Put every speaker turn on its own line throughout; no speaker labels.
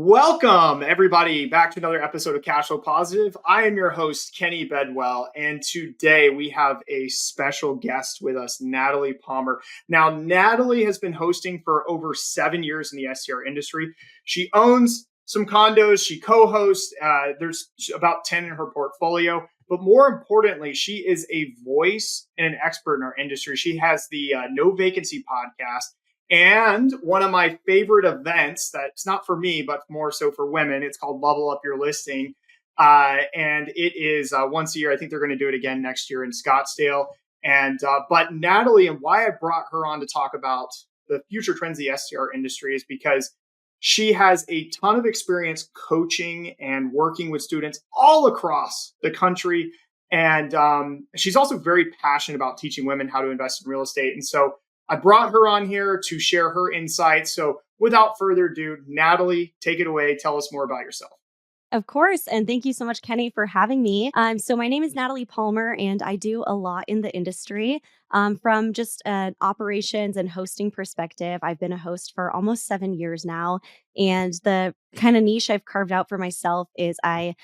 Welcome, everybody, back to another episode of Cashflow Positive. I am your host, Kenny Bedwell, and today we have a special guest with us, Natalie Palmer. Now, Natalie has been hosting for over 7 years in the STR industry. She owns some condos, she co-hosts, there's about 10 in her portfolio, but more importantly, she is a voice and an expert in our industry. She has the No Vacancy podcast. And one of my favorite events that's not for me, but more so for women, it's called Level Up Your Listing. And it is once a year. I think they're going to do it again next year in Scottsdale. But Natalie, and why I brought her on to talk about the future trends of the STR industry is because she has a ton of experience coaching and working with students all across the country. And she's also very passionate about teaching women how to invest in real estate. And so I brought her on here to share her insights. So without further ado, Natalie, take it away. Tell us more about yourself.
Of course. And thank you so much, Kenny, for having me. So my name is Natalie Palmer, and I do a lot in the industry. From just an operations and hosting perspective, I've been a host for almost 7 years now. And the kind of niche I've carved out for myself is I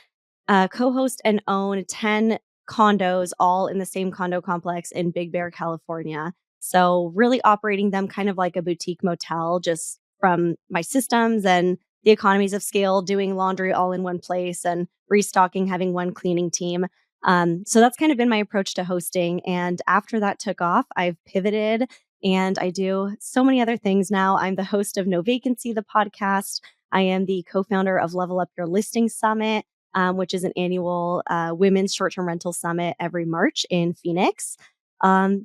co-host and own 10 condos, all in the same condo complex in Big Bear, California. So really operating them kind of like a boutique motel, just from my systems and the economies of scale, doing laundry all in one place and restocking, having one cleaning team. So that's kind of been my approach to hosting. And after that took off, I've pivoted and I do so many other things now. I'm the host of No Vacancy, the podcast. I am the co-founder of Level Up Your Listing Summit, which is an annual women's short-term rental summit every March in Phoenix.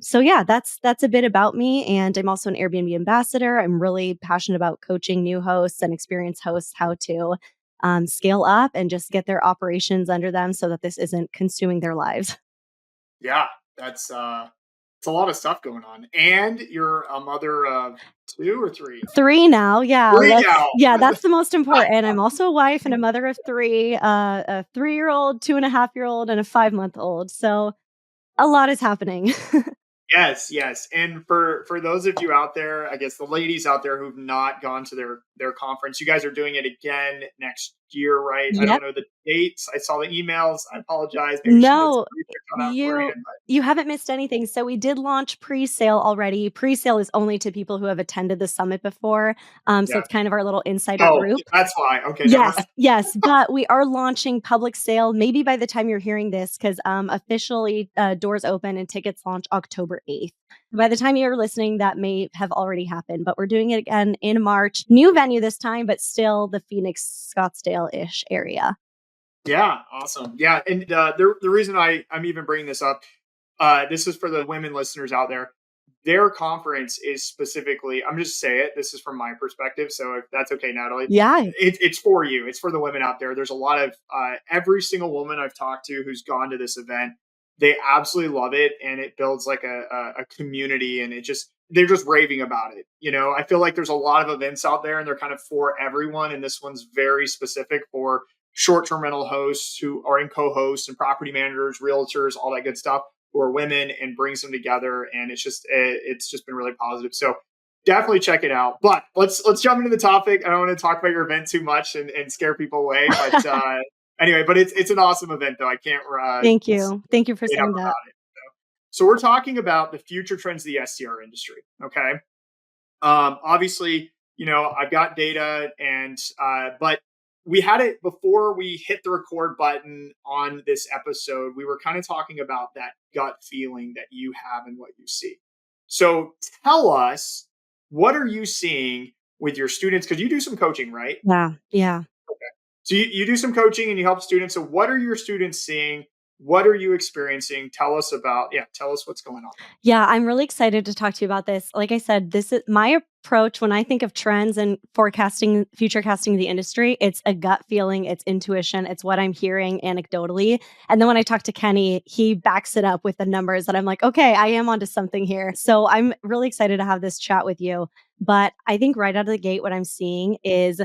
So yeah, that's a bit about me. And I'm also an Airbnb ambassador. I'm really passionate about coaching new hosts and experienced hosts how to scale up and just get their operations under them so that this isn't consuming their lives.
Yeah, it's a lot of stuff going on. And you're a mother of two or three?
3 now. Yeah.
Three now.
Yeah, that's the most important. I'm also a wife and a mother of 3, a 3-year-old, 2.5-year-old, and a 5-month-old. So a lot is happening.
Yes. And for those of you out there, I guess the ladies out there who've not gone to their conference, you guys are doing it again next year, right? I don't
Yep.
know the dates. I saw the emails. I apologize. Maybe we should did some
No,
research on that
you
beforehand.
you haven't missed anything. So we did launch pre-sale already. Pre-sale is only to people who have attended the summit before. So
Yeah.
it's kind of our little insider
Oh,
group.
that's why. Okay, never
Yes,
mind.
yes, but we are launching public sale maybe by the time you're hearing this, because officially doors open and tickets launch October 8th. By the time you're listening, that may have already happened, but we're doing it again in March. New venue this time, but still the Phoenix, Scottsdale-ish area.
Yeah, awesome. Yeah, and the reason I'm even bringing this up, this is for the women listeners out there. Their conference is specifically, I'm just say it. This is from my perspective, so if that's okay, Natalie,
Yeah.
it's for you. It's for the women out there. There's a lot of every single woman I've talked to who's gone to this event, they absolutely love it, and it builds like a community, and they're just raving about it. I feel like there's a lot of events out there, and they're kind of for everyone, and this one's very specific for short-term rental hosts who are in co-hosts and property managers, realtors, all that good stuff, who are women, and brings them together. And it's just been really positive. So definitely check it out. But let's jump into the topic. I don't want to talk about your event too much and scare people away. But anyway, but it's an awesome event though. I can't
Thank
say
you. Thank you for
enough
saying that.
about it. So we're talking about the future trends of the STR industry. Okay. Obviously, I've got data but we had it before we hit the record button on this episode. We were kind of talking about that gut feeling that you have and what you see. So tell us, what are you seeing with your students? Because you do some coaching, right?
Yeah. Yeah.
So you do some coaching and you help students. So what are your students seeing? What are you experiencing? Tell us what's going on.
Yeah, I'm really excited to talk to you about this. Like I said, this is my approach when I think of trends and forecasting, future casting the industry. It's a gut feeling, it's intuition, it's what I'm hearing anecdotally. And then when I talk to Kenny, he backs it up with the numbers that I'm like, okay, I am onto something here. So I'm really excited to have this chat with you. But I think right out of the gate, what I'm seeing is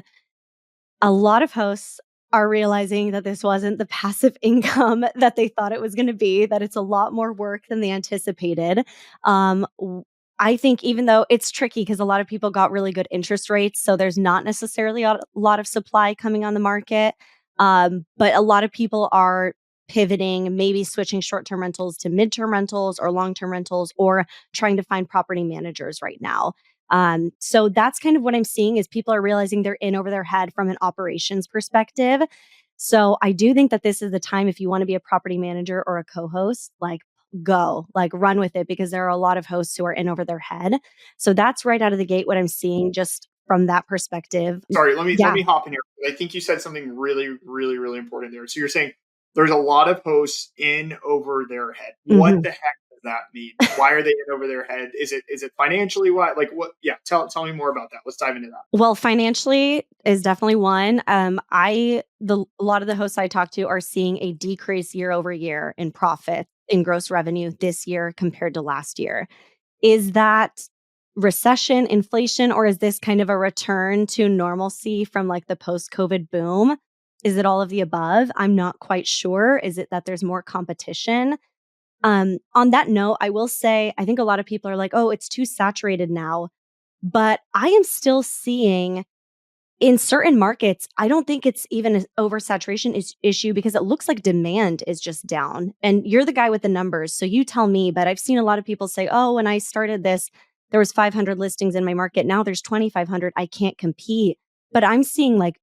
a lot of hosts are realizing that this wasn't the passive income that they thought it was going to be, that it's a lot more work than they anticipated. I think even though it's tricky because a lot of people got really good interest rates, so there's not necessarily a lot of supply coming on the market. But a lot of people are pivoting, maybe switching short-term rentals to mid-term rentals or long-term rentals, or trying to find property managers right now. So that's kind of what I'm seeing is people are realizing they're in over their head from an operations perspective. So I do think that this is the time if you want to be a property manager or a co-host, like go, like run with it because there are a lot of hosts who are in over their head. So that's right out of the gate what I'm seeing just from that perspective.
Sorry, let me
Yeah.
hop in here. I think you said something really, really, really important there. So you're saying there's a lot of hosts in over their head. What
Mhm.
the heck does that mean? Why are they in over their head? Is it financially what? Like what? Yeah, tell me more about that. Let's dive into that.
Well, financially is definitely one. A lot of the hosts I talk to are seeing a decrease year over year in profit in gross revenue this year compared to last year. Is that recession, inflation, or is this kind of a return to normalcy from like the post-COVID boom? Is it all of the above? I'm not quite sure. Is it that there's more competition? On that note, I will say I think a lot of people are like, "Oh, it's too saturated now." But I am still seeing in certain markets, I don't think it's even an oversaturation issue because it looks like demand is just down. And you're the guy with the numbers, so you tell me. But I've seen a lot of people say, "Oh, when I started this, there was 500 listings in my market. Now there's 2,500. I can't compete." But I'm seeing like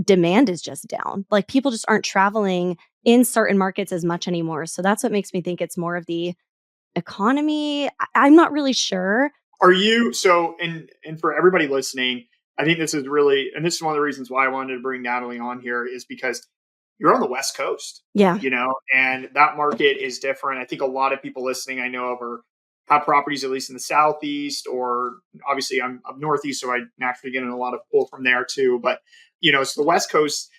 demand is just down. Like people just aren't traveling in certain markets as much anymore. So that's what makes me think it's more of the economy. I'm not really sure.
Are you so? And for everybody listening, I think this is really, and this is one of the reasons why I wanted to bring Natalie on here is because you're on the West Coast,
Yeah.
and that market is different. I think a lot of people listening I know of are have properties at least in the Southeast, or obviously I'm up Northeast, so I naturally get in a lot of pull from there too. But so the West Coast,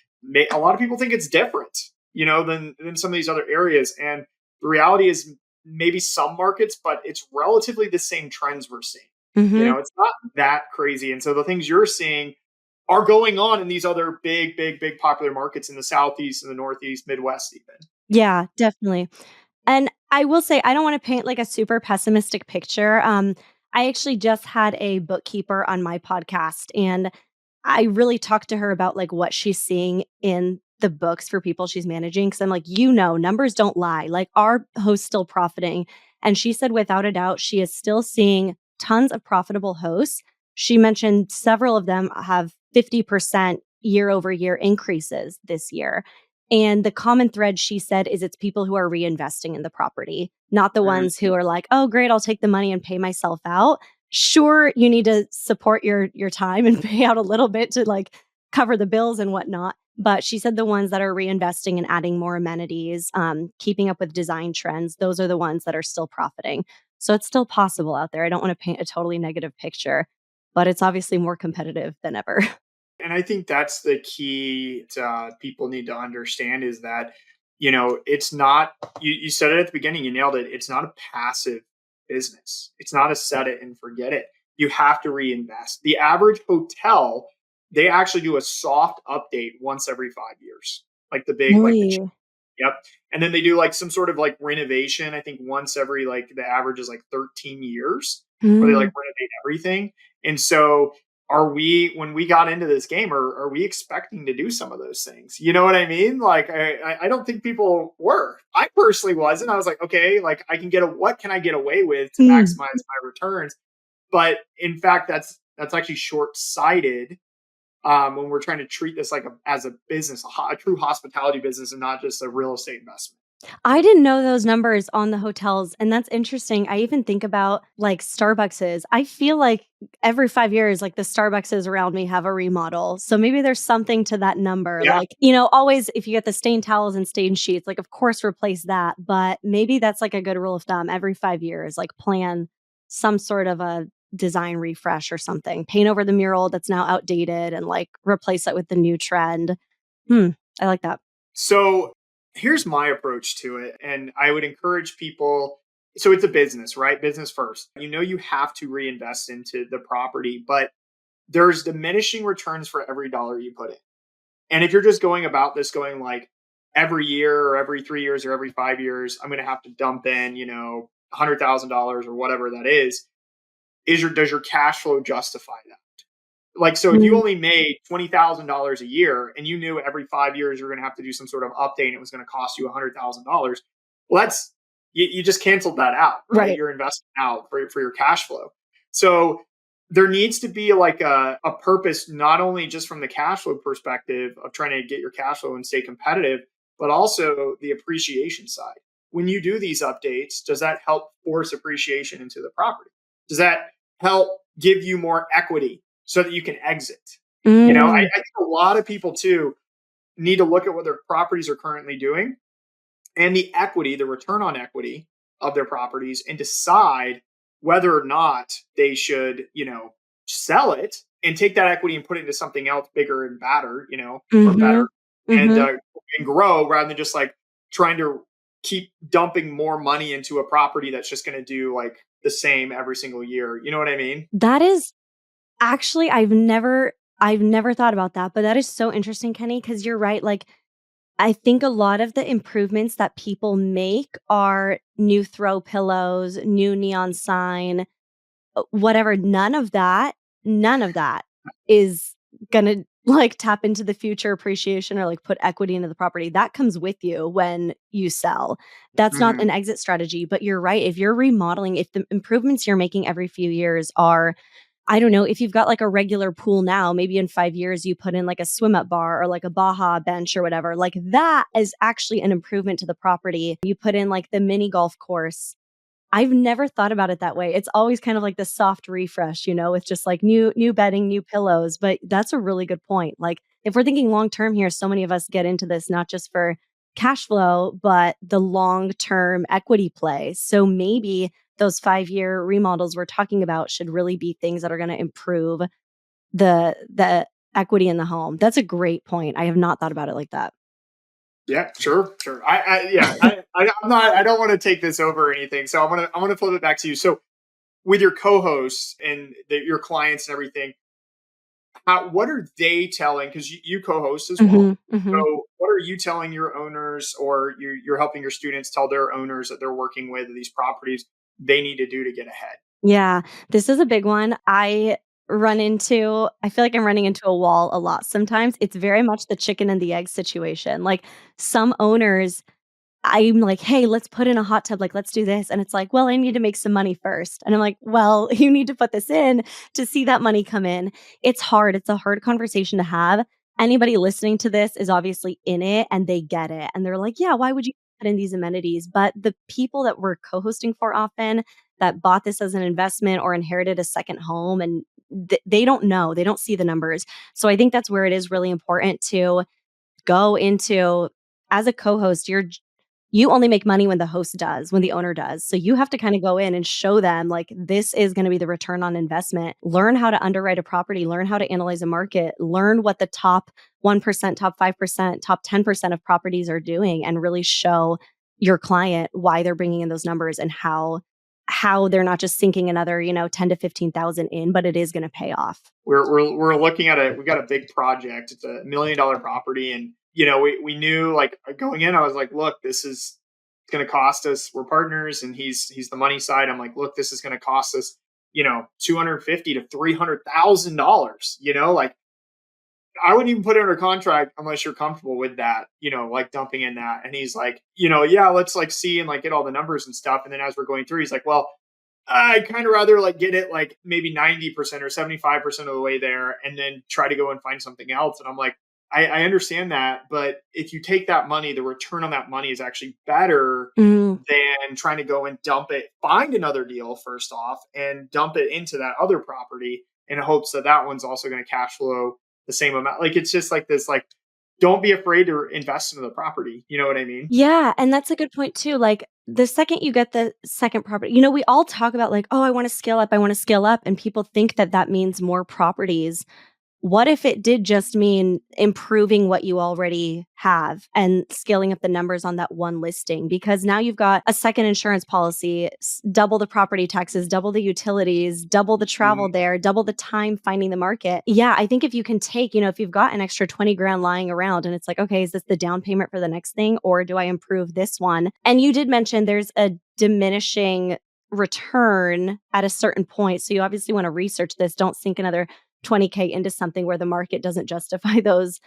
a lot of people think it's different, than some of these other areas, and the reality is maybe some markets, but it's relatively the same trends we're seeing.
Mhm.
It's not that crazy, and so the things you're seeing are going on in these other big, big, big popular markets in the Southeast and the Northeast, Midwest, even.
Yeah, definitely. And I will say, I don't wanna paint, like, a super pessimistic picture. I actually just had a bookkeeper on my podcast, and I really talked to her about, like, what she's seeing in the books for people she's managing. Because 'cause I'm like, numbers don't lie, like, our host's still profiting?" And she said without a doubt, she is still seeing tons of profitable hosts. She mentioned several of them have 50% year over year increases this year. And the common thread she said is it's people who are reinvesting in the property, not the ones who are like, "Oh, great, I'll take the money and pay myself out." Sure, you need to support your time and pay out a little bit to like cover the bills and whatnot. But she said the ones that are reinvesting and adding more amenities, keeping up with design trends, those are the ones that are still profiting. So it's still possible out there. I don't want to paint a totally negative picture, but it's obviously more competitive than ever.
And I think that's the key people need to understand is that, it's not, you said it at the beginning, you nailed it. It's not a passive business. It's not a set it and forget it. You have to reinvest. The average hotel, they actually do a soft update once every 5 years, like the big, like the,
Really?
yep. And then they do like some sort of like renovation. I think once every, like the average is like 13 years where they like
Mm.
renovate everything. And so when we got into this game, are we expecting to do some of those things? You know what I mean? Like, I don't think people were. I personally wasn't. I was like, okay, like what can I get away with to
Mm.
maximize my returns? But in fact, that's actually short sighted when we're trying to treat this like as a business, a true hospitality business, and not just a real estate investment.
I didn't know those numbers on the hotels, and that's interesting. I even think about, like, Starbuckses. I feel like every 5 years, like, the Starbuckses around me have a remodel, so maybe there's something to that number,
Yeah,
like, always if you get the stained towels and stained sheets, like, of course, replace that, but maybe that's, like, a good rule of thumb every 5 years, like, plan some sort of a design refresh or something. Paint over the mural that's now outdated and, like, replace it with the new trend. Hmm, I like that.
so here's my approach to it. And I would encourage people. So it's a business, right? Business first. You have to reinvest into the property, but there's diminishing returns for every dollar you put in. And if you're just going about this going like every year or every 3 years or every 5 years, I'm going to have to dump in, $100,000 or whatever that is. does your cash flow justify that? Like, so if you
Mm,
only made $20,000 a year and you knew every 5 years you're going to have to do some sort of update and it was going to cost you $100,000, well, you just canceled that out, right?
right.
You're investing out for your cash flow. So there needs to be like a purpose, not only just from the cash flow perspective of trying to get your cash flow and stay competitive, but also the appreciation side. When you do these updates, does that help force appreciation into the property? Does that help give you more equity so that you can exit? I
Mm,
think a lot of people too need to look at what their properties are currently doing and the equity, the return on equity of their properties, and decide whether or not they should, sell it and take that equity and put it into something else bigger and badder, or
mhm,
better, and
mhm.
and grow rather than just like trying to keep dumping more money into a property that's just going to do like the same every single year. You know what I mean?
That is actually I've never thought about that, but that is so interesting, Kenny, because 'cause you're right, like, I think a lot of the improvements that people make are new throw pillows, new neon sign, whatever. None of that is gonna, like, tap into the future appreciation or, like, put equity into the property. That comes with you when you sell. That's not
Hmm.
an exit strategy, but you're right. If you're remodeling, if the improvements you're making every few years are, I don't know, if you've got like a regular pool now, maybe in 5 years you put in like a swim up bar or like a Baja bench or whatever, like that is actually an improvement to the property. You put in like the mini golf course. I've never thought about it that way. It's always kind of like the soft refresh, with just like new bedding, new pillows, but that's a really good point. Like if we're thinking long term here, so many of us get into this not just for cash flow, but the long-term equity play. So maybe those 5-year remodels we're talking about should really be things that are going to improve the equity in the home. That's a great point. I have not thought about it like that.
Yeah, sure, sure. Yeah, I'm not. I don't want to take this over or anything. So I want to flip it back to you. So with your co-hosts and your clients and everything, what are they telling? Because you co-host as well.
Mhm, mhm.
So what are you telling your owners, or you're helping your students tell their owners that they're working with these properties they need to do to get ahead?
Yeah, this is a big one. I feel like I'm running into a wall a lot sometimes. It's very much the chicken and the egg situation. Like, some owners, I'm like, "Hey, let's put in a hot tub, like, let's do this," and it's like, "Well, I need to make some money first." And I'm like, "Well, you need to put this in to see that money come in." It's hard, it's a hard conversation to have. Anybody listening to this is obviously in it, and they get it, and they're like, "Yeah, why would you put in these amenities?" But the people that we're co-hosting for often, that bought this as an investment or inherited a second home, and they don't know, they don't see the numbers. So I think that's where it is really important to go into, as a co-host, you only make money when the host does, when the owner does. So you have to kind of go in and show them like this is going to be the return on investment. Learn how to underwrite a property, learn how to analyze a market, learn what the top 1%, top 5%, top 10% of properties are doing, and really show your client why they're bringing in those numbers and how they're not just sinking another, 10 to 15,000 in, but it is going to pay off.
We're looking at it. We've got a big project. It's $1 million property, and we knew like going in. I was like, look, this is going to cost us. We're partners, and he's the money side. I'm like, look, this is going to cost us, $250 to $300,000. Like I wouldn't even put it under contract unless you're comfortable with that. Like dumping in that. And he's like, yeah, let's like see and like get all the numbers and stuff. And then as we're going through, he's like, well, I kind of rather like get it like maybe 90% or 75% of the way there and then try to go and find something else. And I'm like, I understand that. But if you take that money, the return on that money is actually better
Mm,
than trying to go and dump it, find another deal first off and dump it into that other property in hopes that that one's also going to cash flow the same amount. Like it's just like this, like, don't be afraid to invest into the property. You know what I mean?
yeah, and that's a good point too. Like, the second you get the second property, we all talk about like, "Oh, I wanna scale up, I wanna scale up," and people think that that means more properties. What if it did just mean improving what you already have and scaling up the numbers on that one listing? Because now you've got a second insurance policy, double the property taxes, double the utilities, double the travel
Mhm.
there, double the time finding the market. Yeah, I think if you can take, if you've got an extra 20 grand lying around and it's like, okay, is this the down payment for the next thing or do I improve this one? And you did mention there's a diminishing return at a certain point. So you obviously want to research this. Don't sink another 20K into something where the market doesn't justify those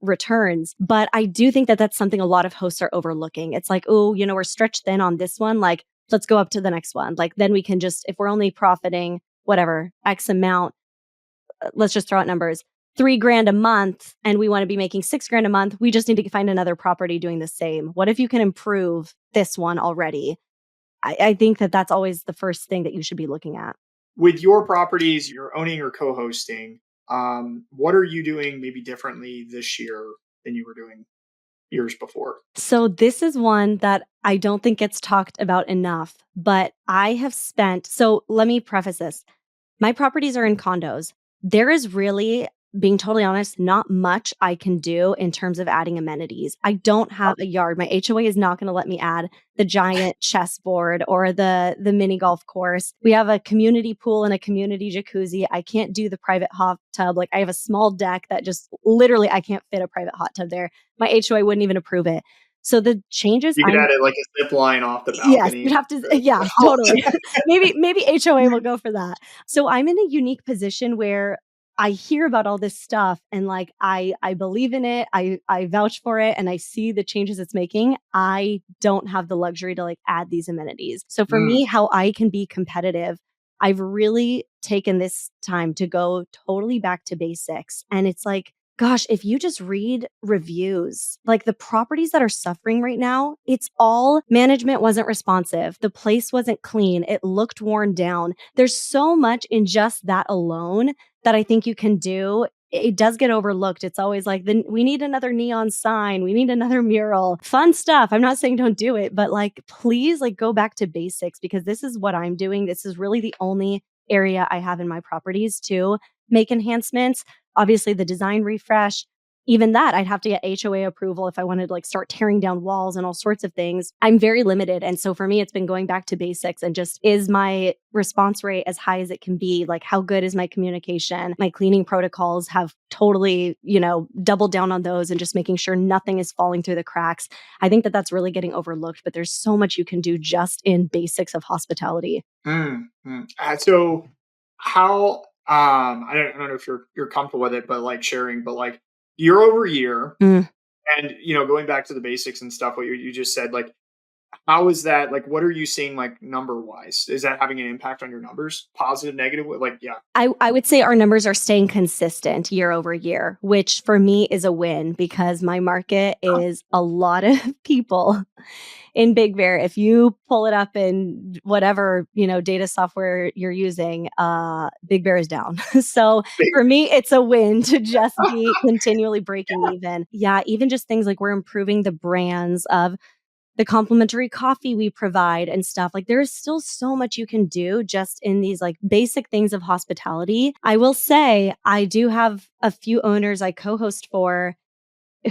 returns. But I do think that that's something a lot of hosts are overlooking. It's like, oh, we're stretched thin on this one. Like, let's go up to the next one. Like, then we can just, if we're only profiting whatever X amount, let's just throw out numbers, $3,000 a month, and we want to be making $6,000 a month. We just need to find another property doing the same. What if you can improve this one already? I think that that's always the first thing that you should be looking at.
With your properties you're owning or co-hosting, what are you doing maybe differently this year than you were doing years before?
So this is one that I don't think gets talked about enough, but I have spent, so let me preface this. My properties are in condos. There is really, being totally honest, not much I can do in terms of adding amenities. I don't have a yard. My HOA is not going to let me add the giant chessboard or the mini golf course. We have a community pool and a community jacuzzi. I can't do the private hot tub. Like, I have a small deck that just literally I can't fit a private hot tub there. My HOA wouldn't even approve it. So the changes
You could add it like a zip line off the
Yes,
balcony.
you'd have to, yeah, totally. Maybe HOA will go for that. So I'm in a unique position where I hear about all this stuff and like I believe in it. I vouch for it and I see the changes it's making. I don't have the luxury to like add these amenities. So for me, how I can be competitive, I've really taken this time to go totally back to basics. And it's like, gosh, if you just read reviews, like the properties that are suffering right now, it's all management wasn't responsive. The place wasn't clean. It looked worn down. There's so much in just that alone that I think you can do. It does get overlooked. It's always like, we need another neon sign. We need another mural. Fun stuff. I'm not saying don't do it, but like, please like go back to basics because this is what I'm doing. This is really the only area I have in my properties to make enhancements. Obviously the design refresh, even that I'd have to get HOA approval if I wanted to like start tearing down walls and all sorts of things. I'm very limited. And so for me, it's been going back to basics and just, is my response rate as high as it can be? Like, how good is my communication? My cleaning protocols have totally, doubled down on those and just making sure nothing is falling through the cracks. I think that that's really getting overlooked, but there's so much you can do just in basics of hospitality.
So how, I don't know if you're comfortable with it, but like sharing, but like year over year, and going back to the basics and stuff, what you just said, like how is that, like what are you seeing like number wise? Is that having an impact on your numbers, positive, negative? Like, yeah.
I would say our numbers are staying consistent year over year, which for me is a win because my market is a lot of people in Big Bear. If you pull it up in whatever, data software you're using, Big Bear is down. So for me, it's a win to just be continually breaking even. Yeah, even just things like we're improving the brands of the complimentary coffee we provide and stuff. Like there is still so much you can do just in these like basic things of hospitality. I will say I do have a few owners I co-host for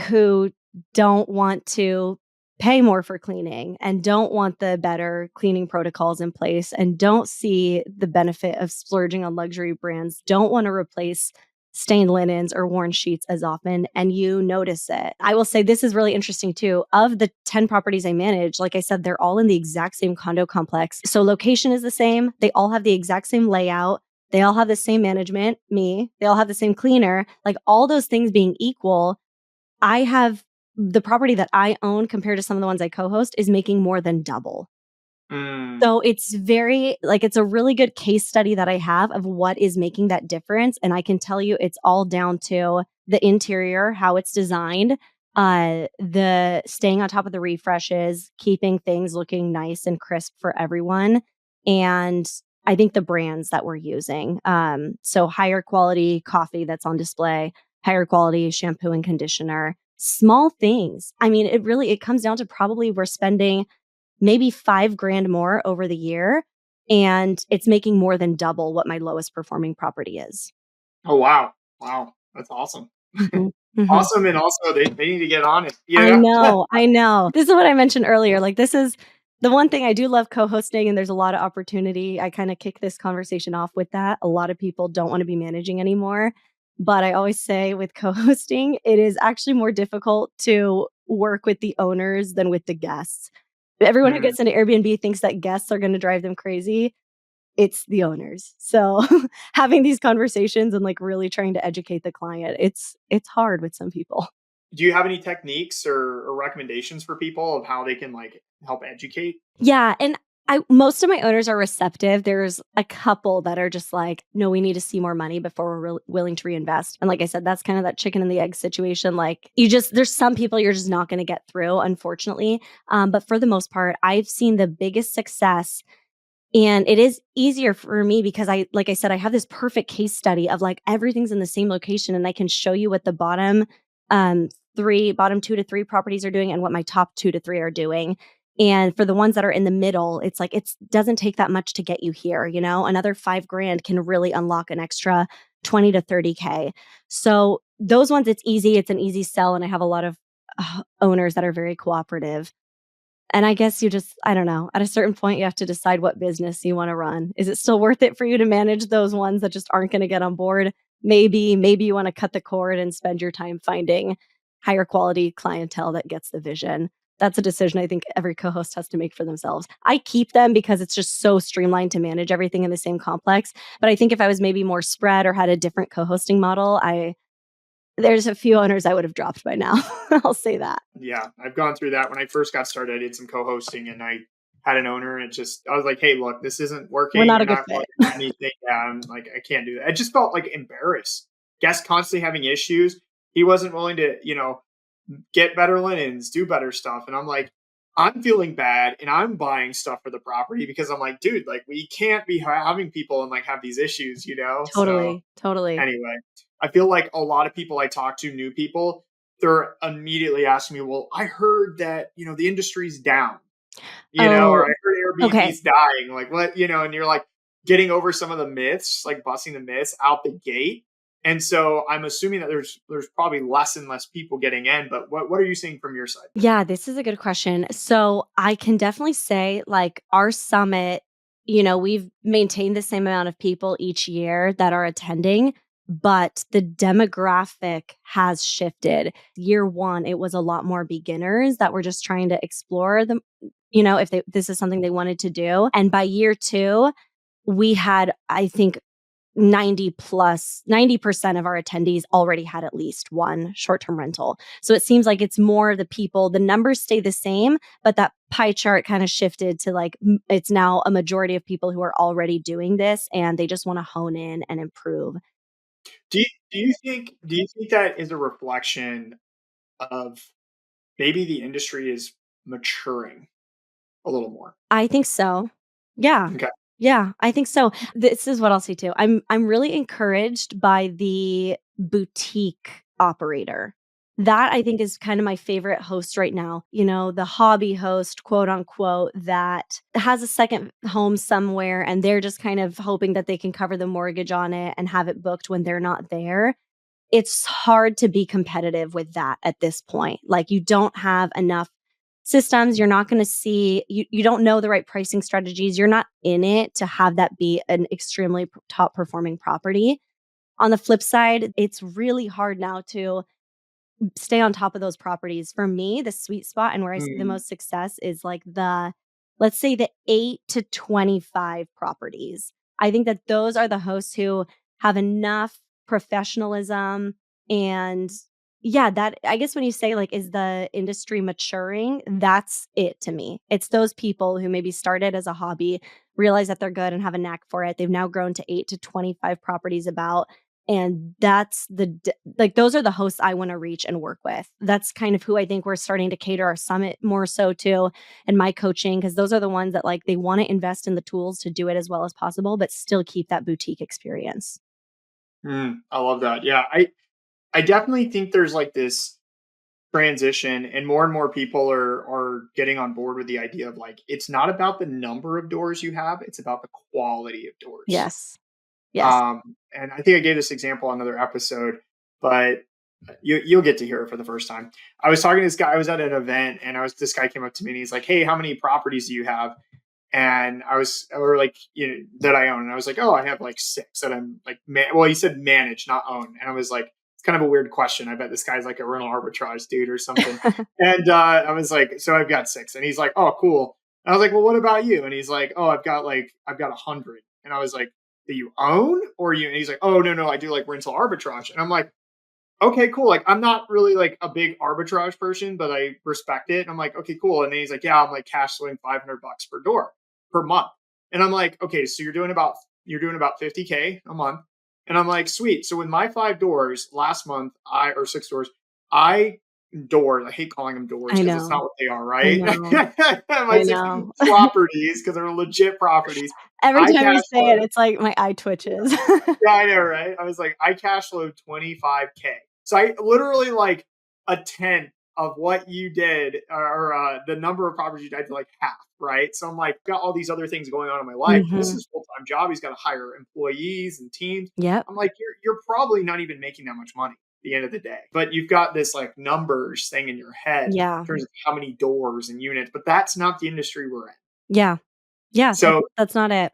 who don't want to pay more for cleaning and don't want the better cleaning protocols in place and don't see the benefit of splurging on luxury brands, don't want to replace stained linens or worn sheets as often, and you notice it. I will say this is really interesting too. Of the 10 properties I manage, like I said, they're all in the exact same condo complex. So location is the same. They all have the exact same layout. They all have the same management, me. They all have the same cleaner. Like all those things being equal, I have the property that I own compared to some of the ones I co-host is making more than double. So it's very like, it's a really good case study that I have of what is making that difference. And I can tell you it's all down to the interior, how it's designed, the staying on top of the refreshes, keeping things looking nice and crisp for everyone. And I think the brands that we're using. So higher quality coffee that's on display, higher quality shampoo and conditioner, small things. I mean, it comes down to probably we're spending maybe $5,000 more over the year, and it's making more than double what my lowest performing property is.
Oh, wow. Wow. That's awesome. Awesome. And also they need to get on it.
I know. This is what I mentioned earlier. Like this is the one thing I do love co-hosting, and there's a lot of opportunity. I kind of kick this conversation off with that. A lot of people don't want to be managing anymore. But I always say with co-hosting, it is actually more difficult to work with the owners than with the guests. Everyone who
Mm.
gets into Airbnb thinks that guests are going to drive them crazy. It's the owners. So having these conversations and like really trying to educate the client, it's hard with some people.
Do you have any techniques or recommendations for people of how they can like help educate?
Yeah, and most of my owners are receptive. There's a couple that are just like, "No, we need to see more money before we're willing to reinvest." And like I said, that's kind of that chicken and the egg situation. Like there's some people you're just not going to get through, unfortunately. But for the most part, I've seen the biggest success. And it is easier for me because like I said, I have this perfect case study of like everything's in the same location and I can show you what the um, bottom 2 to 3 properties are doing and what my top 2 to 3 are doing. And for the ones that are in the middle, it's like, it doesn't take that much to get you here. Another 5 grand can really unlock an extra 20 to 30K. So those ones, it's easy. It's an easy sell. And I have a lot of owners that are very cooperative. And I guess I don't know, at a certain point, you have to decide what business you want to run. Is it still worth it for you to manage those ones that just aren't going to get on board? Maybe you want to cut the cord and spend your time finding higher quality clientele that gets the vision. That's a decision I think every co-host has to make for themselves. I keep them because it's just so streamlined to manage everything in the same complex. But I think if I was maybe more spread or had a different co-hosting model, there's a few owners I would have dropped by now. I'll say that.
Yeah, I've gone through that. When I first got started, I did some co-hosting and I had an owner and I was like, hey, look, this isn't
We're
working.
not a
You're
good
not
fit.
running anything. Yeah, I'm like, I can't do that. I just felt like embarrassed. Guests constantly having issues. He wasn't willing to, get better linens, do better stuff. And I'm like, I'm feeling bad and I'm buying stuff for the property because I'm like, dude, like we can't be having people and like have these issues. So
Totally, totally.
anyway, I feel like a lot of people I talk to, new people, they're immediately asking me, well, I heard that, the industry's down, or
Oh,
I heard
okay.
Airbnb's dying. Like what, and you're like getting over some of the myths, like busting the myths out the gate. And so I'm assuming that there's probably less and less people getting in, but what are you seeing from your side?
Yeah, this is a good question. So I can definitely say, like, our summit, we've maintained the same amount of people each year that are attending, but the demographic has shifted. Year one, it was a lot more beginners that were just trying to explore them, if this is something they wanted to do. And by year two, we had, I think, 90% of our attendees already had at least one short-term rental. So it seems like it's more the people, the numbers stay the same, but that pie chart kind of shifted to like, it's now a majority of people who are already doing this and they just want to hone in and improve.
Do you think that is a reflection of maybe the industry is maturing a little more?
I think so. Yeah.
Okay.
Yeah, I think so. This is what I'll say too. I'm really encouraged by the boutique operator. That I think is kind of my favorite host right now. The hobby host, quote unquote, that has a second home somewhere and they're just kind of hoping that they can cover the mortgage on it and have it booked when they're not there. It's hard to be competitive with that at this point. Like you don't have enough systems, you're not going to see you don't know the right pricing strategies, you're not in it to have that be an extremely top performing property. On the flip side, it's really hard now to stay on top of those properties. For me, the sweet spot and where I see the
Mm,
most success is like let's say the 8 to 25 properties. I think that those are the hosts who have enough professionalism and yeah, that I guess when you say like, is the industry maturing? That's it to me. It's those people who maybe started as a hobby, realize that they're good and have a knack for it. They've now grown to 8 to 25 properties about and that's like, those are the hosts I wanna reach and work with. That's kind of who I think we're starting to cater our summit more so to and my coaching, because those are the ones that, like, they wanna invest in the tools to do it as well as possible, but still keep that boutique experience.
I love that. Yeah, I definitely think there's like this transition, and more people are getting on board with the idea of like it's not about the number of doors you have; it's about the quality of doors.
Yes. Yes.
And I think I gave this example on another episode, but you'll get to hear it for the first time. I was talking to this guy. I was at an event, and this guy came up to me and he's like, "Hey, how many properties do you have?" And or like, that I own. And I was like, "Oh, I have like 6 that I'm like, well, he said manage, not own." And I was like, it's kind of a weird question. I bet this guy's like a rental arbitrage dude or something. And I was like, so I've got 6. And he's like, oh, cool. And I was like, well, what about you? And he's like, oh, I've got 100. And I was like, do you own or you? And he's like, oh, no, I do like rental arbitrage. And I'm like, okay, cool. Like, I'm not really like a big arbitrage person, but I respect it. And I'm like, okay, cool. And then he's like, yeah, I'm like cash flowing $500 per door per month. And I'm like, okay, so you're doing about 50K a month. And I'm like, sweet. So with my 5 doors last month, or 6 doors, I I hate calling them doors
I
because it's not
know.
what they are,
I
right?
know.
My
I
6
know.
properties, because they're legit properties.
Every
I
time you
cash
say it,
flow.
it's like my eye twitches.
Yeah, I know, right? I was like, I cash flowed 25K. So I literally like a tenth of what you did, or the number of properties you did, to like half, right? So I'm like, got all these other things going on in my life. And this
Hmm.
is a full time job. He's got to hire employees and teams.
Yep.
I'm like, you're probably not even making that much money at the end of the day, but you've got this like numbers thing in your head
Yeah.
in terms of how many doors and units, but that's not the industry we're in.
Yeah. Yeah.
So
That's not it.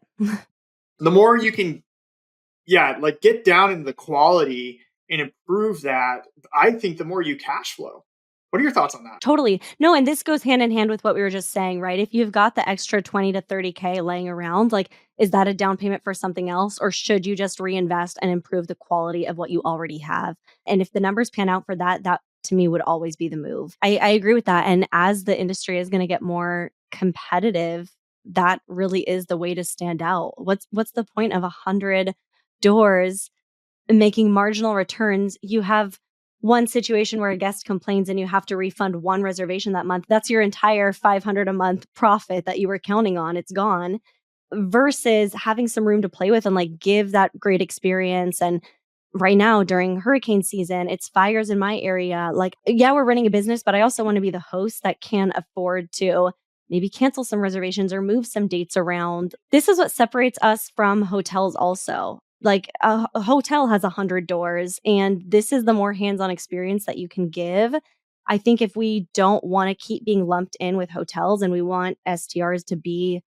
the more you can, yeah, like get down into the quality and improve that, I think the more you cash flow. What are your thoughts on that?
Totally. No, and this goes hand in hand with what we were just saying, right? If you've got the extra 20 to 30K laying around, like, is that a down payment for something else? Or should you just reinvest and improve the quality of what you already have? And if the numbers pan out for that, that to me would always be the move. I agree with that. And as the industry is going to get more competitive, that really is the way to stand out. What's the point of 100 doors making marginal returns? You have one situation where a guest complains and you have to refund one reservation that month. That's your entire 500 a month profit that you were counting on. It's gone. Versus having some room to play with and like give that great experience. And right now during hurricane season, it's fires in my area. Like, yeah, we're running a business, but I also want to be the host that can afford to maybe cancel some reservations or move some dates around. This is what separates us from hotels also. Like a hotel has 100 doors, and this is the more hands-on experience that you can give. I think if we don't want to keep being lumped in with hotels and we want STRs to be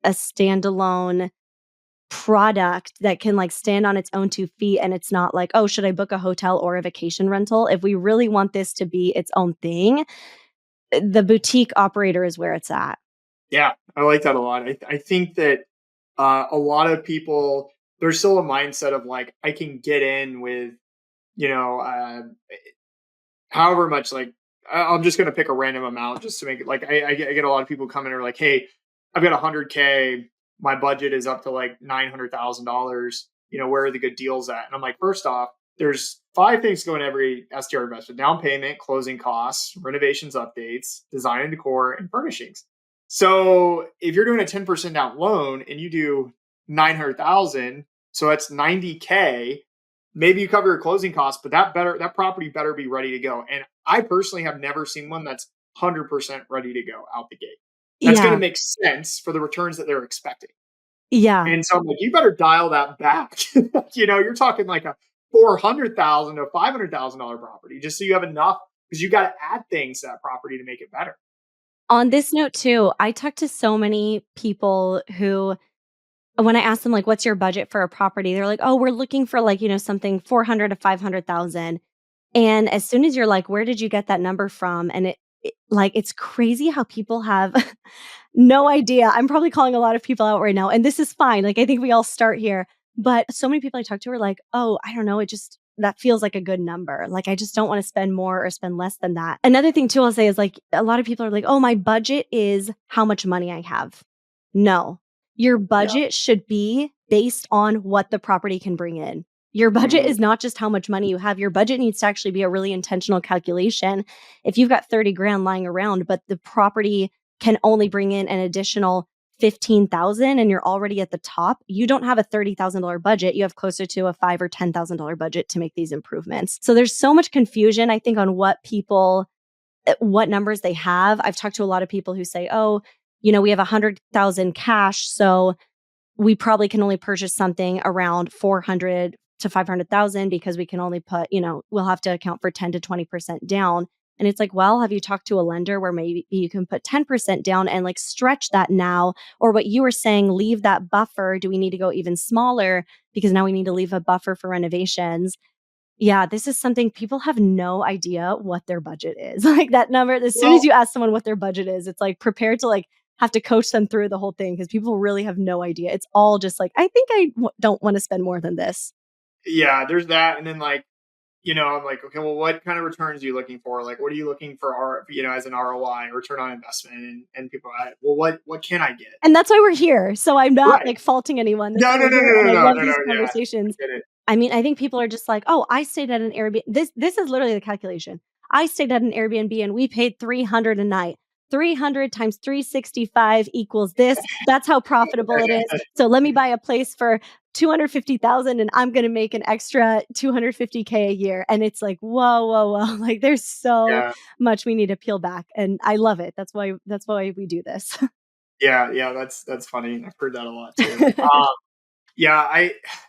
a standalone product that can like stand on its own 2 feet, and it's not like, oh, should I book a hotel or a vacation rental? If we really want this to be its own thing, the boutique operator is where it's at.
Yeah, I like that a lot. I think that a lot of people, there's still a mindset of like, I can get in with, you know, however much, like, I'm just going to pick a random amount just to make it like, I get a lot of people coming and are like, hey, I've got 100K. My budget is up to like $900,000. Where are the good deals at? And I'm like, first off, there's 5 things going every STR investment: down payment, closing costs, renovations, updates, design and decor, and furnishings. So if you're doing a 10% down loan and you do 900,000, so that's 90K. Maybe you cover your closing costs, but that property better be ready to go. And I personally have never seen one that's 100% ready to go out the gate. That's going to
Yeah.
make sense for the returns that they're expecting.
Yeah.
And so I'm like, you better dial that back. You're talking like a $400,000 to $500,000 property, just so you have enough, because you got to add things to that property to make it better.
On this note too, I talk to so many people who, when I ask them like, what's your budget for a property? They're like, oh, we're looking for like, something 400 to 500,000. And as soon as you're like, where did you get that number from? And like, it's crazy how people have no idea. I'm probably calling a lot of people out right now, and this is fine. Like, I think we all start here. But so many people I talk to are like, oh, I don't know. That feels like a good number. Like, I just don't want to spend more or spend less than that. Another thing too, I'll say is like, a lot of people are like, oh, my budget is how much money I have. No, your
Yeah.
budget should be based on what the property can bring in. Your budget
Mhm.
is not just how much money you have. Your budget needs to actually be a really intentional calculation. If you've got 30 grand lying around, but the property can only bring in an additional 15,000 and you're already at the top, you don't have a $30,000 budget. You have closer to a $5,000 or $10,000 budget to make these improvements. So there's so much confusion, I think, on what numbers they have. I've talked to a lot of people who say, oh, we have 100,000 cash, so we probably can only purchase something around 400 to 500,000 because we can only put, we'll have to account for 10 to 20% down. And it's like, well, have you talked to a lender where maybe you can put 10% down and like stretch that now? Or what you were saying, leave that buffer. Do we need to go even smaller because now we need to leave a buffer for renovations? Yeah, this is something people have no idea what their budget is. Like that number, as soon as
Well,
you ask someone what their budget is, it's like prepare to like have to coach them through the whole thing because people really have no idea. It's all just like, I think don't want to spend more than this.
yeah, there's that. And then like, I'm like, okay, well, what kind of returns are you looking for? Like, what are you looking for, as an ROI, return on investment? And people are like, well, what can I get?
And that's why we're here. So I'm not
Right.
like faulting anyone. That's
No,
why
no,
we're
no,
here.
no,
And
no,
I
no,
love
no,
these
no. Yeah, I
conversations.
get it.
I mean, I think people are just like, oh, I stayed at an Airbnb. This is literally the calculation. I stayed at an Airbnb and we paid 300 a night. 300 times 365 equals this. That's how profitable it is. So let me buy a place for 250,000 and I'm going to make an extra 250K a year. And it's like, whoa, whoa, whoa. Like there's so
Yeah,
much we need to peel back. And I love it. That's why we do this.
yeah, yeah. That's funny. I've heard that a lot too. Yeah,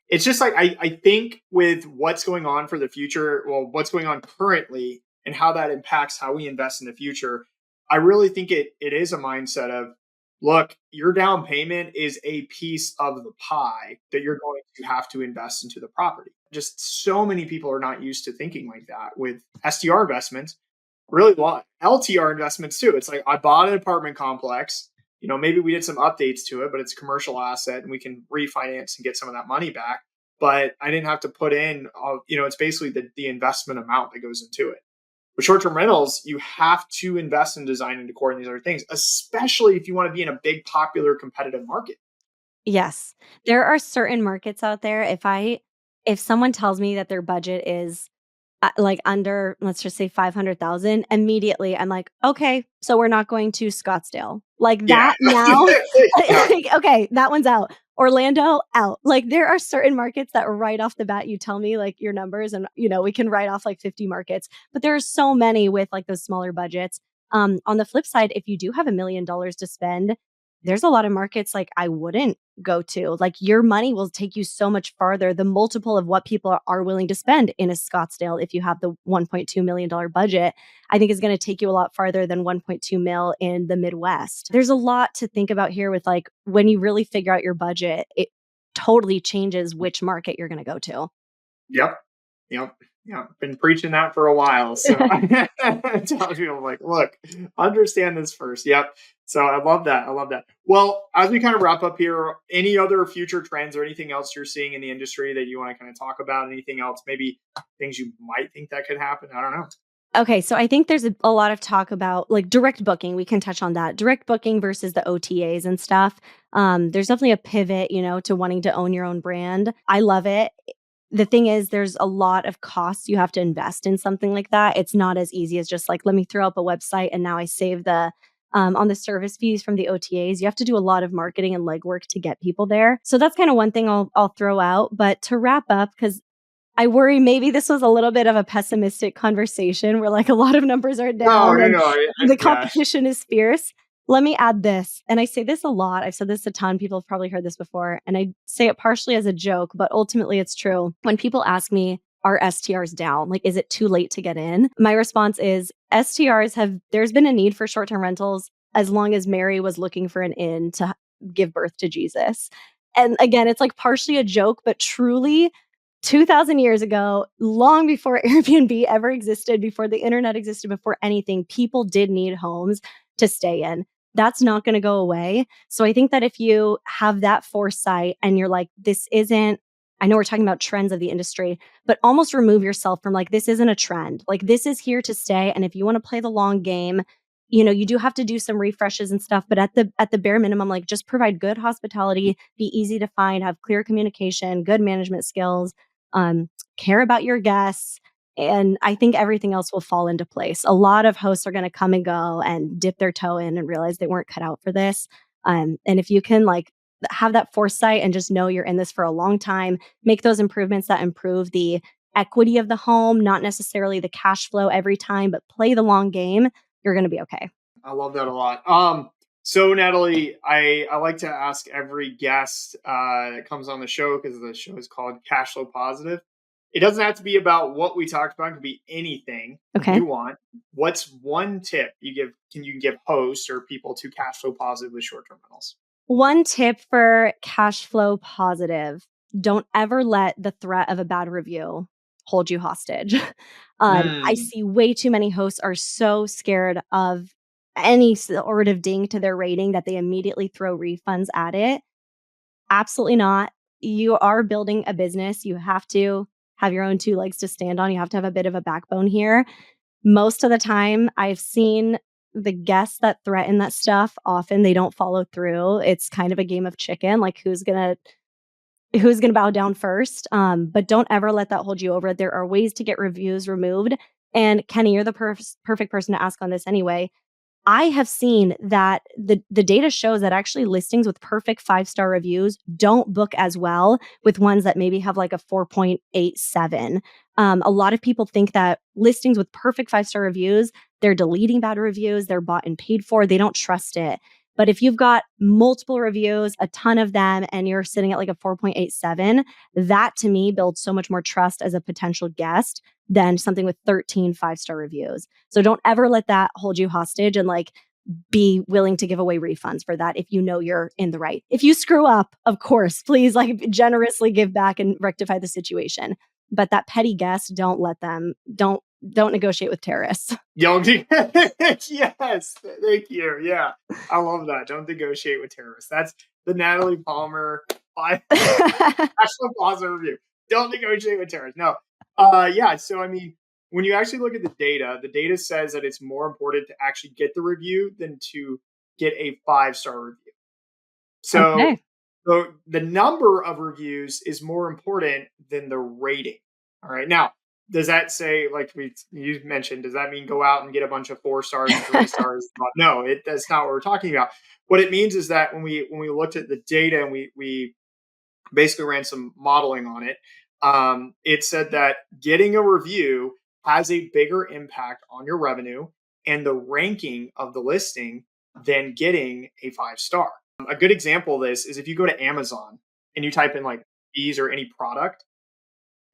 it's just like I think with what's going on for the future, well, what's going on currently and how that impacts how we invest in the future, I really think it is a mindset of, look, your down payment is a piece of the pie that you're going to have to invest into the property. Just so many people are not used to thinking like that with SDR investments, really LTR investments too. It's like I bought an apartment complex, maybe we did some updates to it, but it's a commercial asset and we can refinance and get some of that money back. But I didn't have to put in, it's basically the investment amount that goes into it. With short term rentals, you have to invest in design and decor and these other things, especially if you want to be in a big, popular, competitive market.
Yes. There are certain markets out there, if someone tells me that their budget is, like, under, let's just say 500,000, immediately I'm like, "Okay, so we're not going to Scottsdale." Like,
Yeah.
that now,
Yeah.
like, okay, that one's out. Orlando, out. Like, there are certain markets that right off the bat, you tell me, like, your numbers and, we can write off, like, 50 markets, but there are so many with, like, those smaller budgets. On the flip side, if you do have $1,000,000 to spend, there's a lot of markets, like, I wouldn't go to. Like your money will take you so much farther, the multiple of what people are willing to spend in a Scottsdale if you have the $1.2 million budget, I think is going to take you a lot farther than 1.2 mil in the Midwest. There's a lot to think about here with like when you really figure out your budget, it totally changes which market you're going to go to.
Yep. Yep. Yep. Been preaching that for a while. So I tell people like, look, understand this first. Yep. So I love that. I love that. Well, as we kind of wrap up here, any other future trends or anything else you're seeing in the industry that you want to kind of talk about? Anything else? Maybe things you might think that could happen? I don't know.
Okay, so I think there's a lot of talk about like direct booking. We can touch on that. Direct booking versus the OTAs and stuff. There's definitely a pivot, to wanting to own your own brand. I love it. The thing is, there's a lot of costs you have to invest in something like that. It's not as easy as just like, let me throw up a website and now I save the on the service fees from the OTAs. You have to do a lot of marketing and legwork to get people there. So that's kind of one thing I'll throw out. But to wrap up, because I worry maybe this was a little bit of a pessimistic conversation where like a lot of numbers are
No,
down
no,
and
no.
the
Yeah.
competition is fierce. Let me add this. And I say this a lot. I've said this a ton. People have probably heard this before. And I say it partially as a joke, but ultimately it's true. When people ask me, are STRs down? Like, is it too late to get in? My response is there's been a need for short term rentals as long as Mary was looking for an inn to give birth to Jesus. And again, it's like partially a joke, but truly 2,000 years ago, long before Airbnb ever existed, before the internet existed, before anything, people did need homes to stay in. That's not going to go away. So I think that if you have that foresight and you're like, this isn't, I know we're talking about trends of the industry, but almost remove yourself from like, this isn't a trend. Like, this is here to stay. And if you want to play the long game, you do have to do some refreshes and stuff, but at the bare minimum, like just provide good hospitality, be easy to find, have clear communication, good management skills, care about your guests. And I think everything else will fall into place. A lot of hosts are going to come and go and dip their toe in and realize they weren't cut out for this. And if you can like have that foresight and just know you're in this for a long time, make those improvements that improve the equity of the home, not necessarily the cash flow every time, but play the long game, you're going to be okay.
I love that a lot. So Natalie, I like to ask every guest that comes on the show, because the show is called Cashflow Positive. It doesn't have to be about what we talked about. It could be anything
Okay.
you want. What's one tip you give hosts or people to cash flow positive with short term rentals?
One tip for cash flow positive: don't ever let the threat of a bad review hold you hostage. I
Mm.
see way too many hosts are so scared of any sort of ding to their rating that they immediately throw refunds at it. Absolutely not. You are building a business. You have to have your own two legs to stand on. You have to have a bit of a backbone here. Most of the time, I've seen the guests that threaten that stuff, often they don't follow through. It's kind of a game of chicken, like who's gonna bow down first. But don't ever let that hold you over. There are ways to get reviews removed. And Kenny, you're the perfect person to ask on this anyway. I have seen that the data shows that actually listings with perfect 5-star reviews don't book as well with ones that maybe have like a 4.87. A lot of people think that listings with perfect 5-star reviews, they're deleting bad reviews, they're bought and paid for, they don't trust it. But if you've got multiple reviews, a ton of them, and you're sitting at like a 4.87, that to me builds so much more trust as a potential guest than something with 13 5-star reviews. So don't ever let that hold you hostage and like be willing to give away refunds for that if you know you're in the right. If you screw up, of course, please like generously give back and rectify the situation. But that petty guest, don't let them, don't negotiate with terrorists.
Young, yes, thank you. Yeah, I love that. Don't negotiate with terrorists. That's the Natalie Palmer five actual positive review. Don't negotiate with terrorists. No, yeah. So I mean, when you actually look at the data says that it's more important to actually get the review than to get a 5-star review. So,
Okay.
the number of reviews is more important than the rating. All right. Now, does that say, like you mentioned, does that mean go out and get a bunch of 4 stars and 3 stars? No, that's not what we're talking about. What it means is that when we looked at the data and we basically ran some modeling on it, it said that getting a review has a bigger impact on your revenue and the ranking of the listing than getting a 5-star. A good example of this is if you go to Amazon and you type in like these or any product,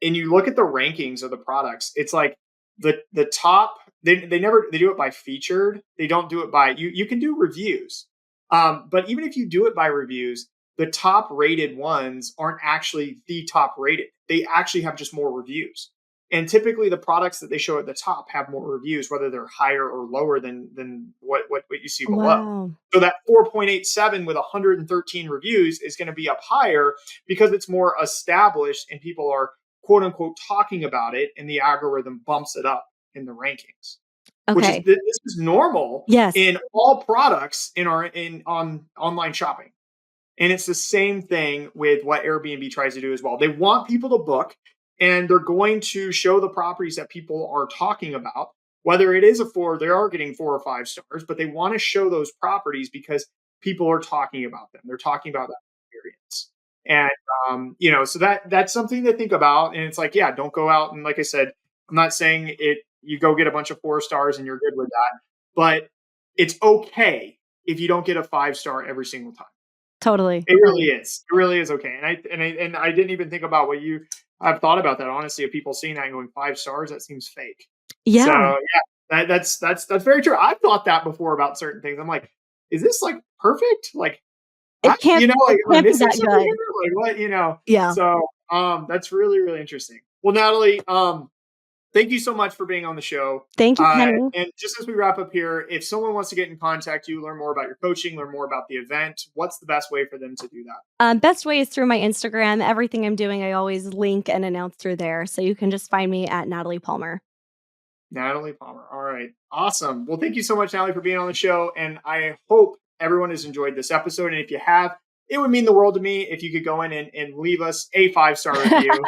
and you look at the rankings of the products, it's like the top. They do it by featured. They don't do it by you. You can do reviews, but even if you do it by reviews, the top rated ones aren't actually the top rated. They actually have just more reviews. And typically, the products that they show at the top have more reviews, whether they're higher or lower than what you see below.
Wow.
So that 4.87 with 113 reviews is going to be up higher because it's more established and people are quote unquote talking about it, and the algorithm bumps it up in the rankings. Which is
Okay.
this is normal
Yes.
in all products in on online shopping. And it's the same thing with what Airbnb tries to do as well. They want people to book and they're going to show the properties that people are talking about. Whether it is a 4, they are getting 4 or 5 stars, but they want to show those properties because people are talking about them. They're talking about that experience. And so that's something to think about. And it's like, yeah, don't go out and like I said, I'm not saying it you go get a bunch of 4 stars and you're good with that, but it's okay if you don't get a 5-star every single time.
Totally.
It really is. It really is okay. And I didn't even think about what you I've thought about that honestly of people seeing that and going 5 stars, that seems fake. So
Yeah.
yeah, that's very true. I've thought that before about certain things. I'm like, is this like perfect? Like
It can't
like
it
am I
can't be
missing
that
something
good.
here? Like what?
Yeah.
So that's really, really interesting. Well, Natalie, thank you so much for being on the show.
Thank you, Kenny.
And just as we wrap up here, if someone wants to get in contact you, learn more about your coaching, learn more about the event, what's the best way for them to do that?
Best way is through my Instagram. Everything I'm doing, I always link and announce through there. So you can just find me at Natalie Palmer.
Natalie Palmer. All right. Awesome. Well, thank you so much, Natalie, for being on the show. And I hope everyone has enjoyed this episode. And if you have, it would mean the world to me if you could go in and leave us a 5-star review.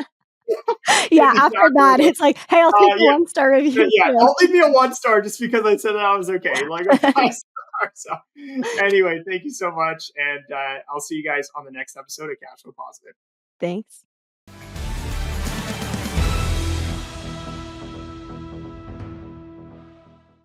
Yeah, after that, it's like, hey, I'll take a
Yeah,
1-star review
yeah.
too.
Don't leave me a 1-star just because I said that I was okay. Like a 5-star. So, anyway, thank you so much. And I'll see you guys on the next episode of Cashflow Positive.
Thanks.